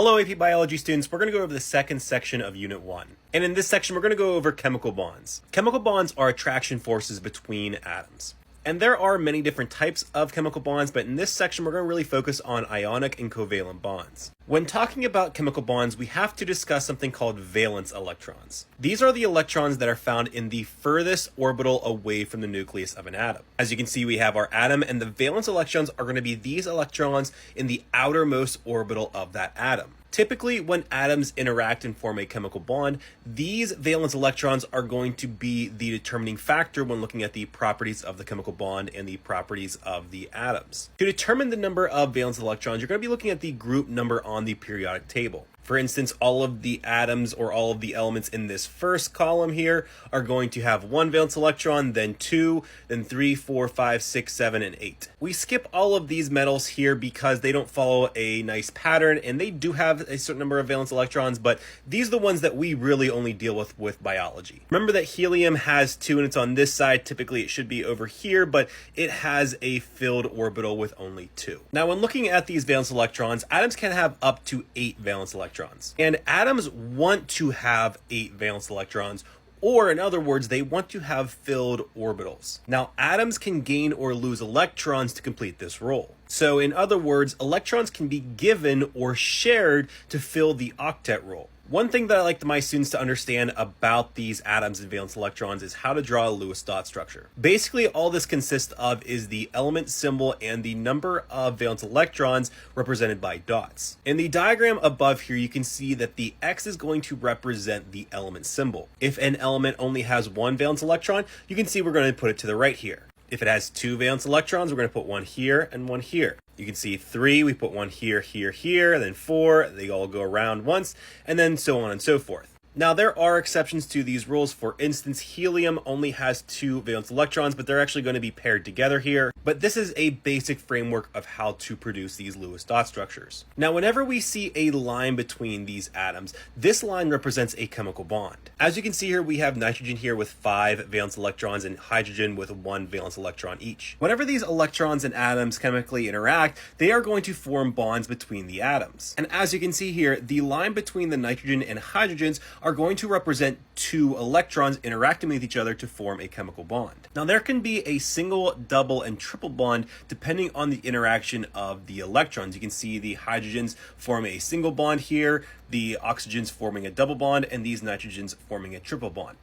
Hello AP Biology students, we're going to go over the second section of Unit 1. And in this section, we're going to go over chemical bonds. Chemical bonds are attraction forces between atoms. And there are many different types of chemical bonds, but in this section, we're going to really focus on ionic and covalent bonds. When talking about chemical bonds, we have to discuss something called valence electrons. These are the electrons that are found in the furthest orbital away from the nucleus of an atom. As you can see, we have our atom, and the valence electrons are going to be these electrons in the outermost orbital of that atom. Typically, when atoms interact and form a chemical bond, these valence electrons are going to be the determining factor when looking at the properties of the chemical bond and the properties of the atoms. To determine the number of valence electrons, you're going to be looking at the group number on the periodic table. For instance, all of the atoms or all of the elements in this first column here are going to have one valence electron, then two, then 3, 4, 5, 6, 7, and 8. We skip all of these metals here because they don't follow a nice pattern, and they do have a certain number of valence electrons, but these are the ones that we really only deal with biology. Remember that helium has 2 and it's on this side. Typically it should be over here, but it has a filled orbital with only 2. Now, when looking at these valence electrons, atoms can have up to 8 valence electrons. And atoms want to have 8 valence electrons, or in other words, they want to have filled orbitals. Now, atoms can gain or lose electrons to complete this role. So in other words, electrons can be given or shared to fill the octet role. One thing that I like my students to understand about these atoms and valence electrons is how to draw a Lewis dot structure. Basically, all this consists of is the element symbol and the number of valence electrons represented by dots. In the diagram above here, you can see that the X is going to represent the element symbol. If an element only has one valence electron, you can see we're going to put it to the right here. If it has 2 valence electrons, we're going to put one here and one here. You can see 3, we put one here, here, here, and then 4, they all go around once, and then so on and so forth. Now, there are exceptions to these rules. For instance, helium only has 2 valence electrons, but they're actually going to be paired together here. But this is a basic framework of how to produce these Lewis dot structures. Now, whenever we see a line between these atoms, this line represents a chemical bond. As you can see here, we have nitrogen here with 5 valence electrons and hydrogen with 1 valence electron each. Whenever these electrons and atoms chemically interact, they are going to form bonds between the atoms. And as you can see here, the line between the nitrogen and hydrogens are going to represent 2 electrons interacting with each other to form a chemical bond. Now, there can be a single, double, and triple bond depending on the interaction of the electrons. You can see the hydrogens form a single bond here, the oxygens forming a double bond, and these nitrogens forming a triple bond.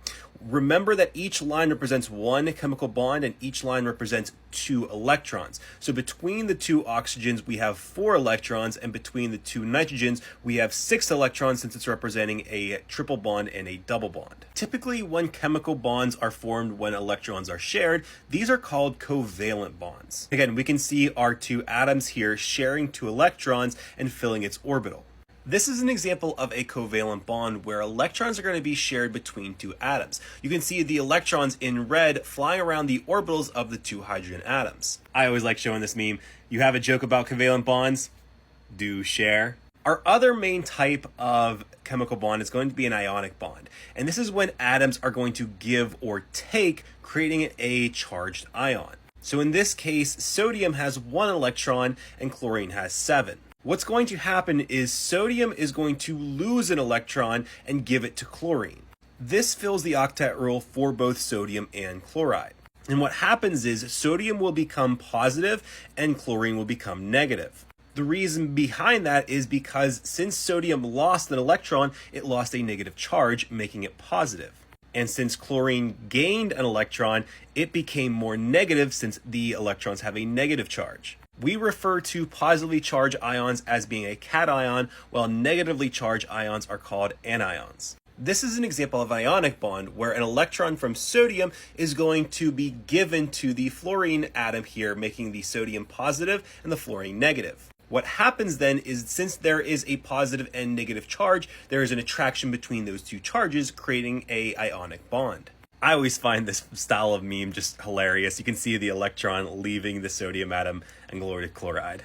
Remember that each line represents 1 chemical bond and each line represents 2 electrons. So between the 2 oxygens, we have 4 electrons, and between the 2 nitrogens, we have 6 electrons since it's representing a triple bond and a double bond. Typically, when chemical bonds are formed when electrons are shared, these are called covalent bonds. Again, we can see our 2 atoms here sharing 2 electrons and filling its orbital. This is an example of a covalent bond where electrons are going to be shared between 2 atoms. You can see the electrons in red flying around the orbitals of the 2 hydrogen atoms. I always like showing this meme. You have a joke about covalent bonds? Do share. Our other main type of chemical bond is going to be an ionic bond. And this is when atoms are going to give or take, creating a charged ion. So in this case, sodium has 1 electron and chlorine has 7. What's going to happen is sodium is going to lose an electron and give it to chlorine. This fills the octet rule for both sodium and chloride. And what happens is sodium will become positive and chlorine will become negative. The reason behind that is because since sodium lost an electron, it lost a negative charge, making it positive. And since chlorine gained an electron, it became more negative since the electrons have a negative charge. We refer to positively charged ions as being a cation, while negatively charged ions are called anions. This is an example of an ionic bond where an electron from sodium is going to be given to the fluorine atom here, making the sodium positive and the fluorine negative. What happens then is, since there is a positive and negative charge, there is an attraction between those 2 charges, creating an ionic bond. I always find this style of meme just hilarious. You can see the electron leaving the sodium atom and glory to chloride.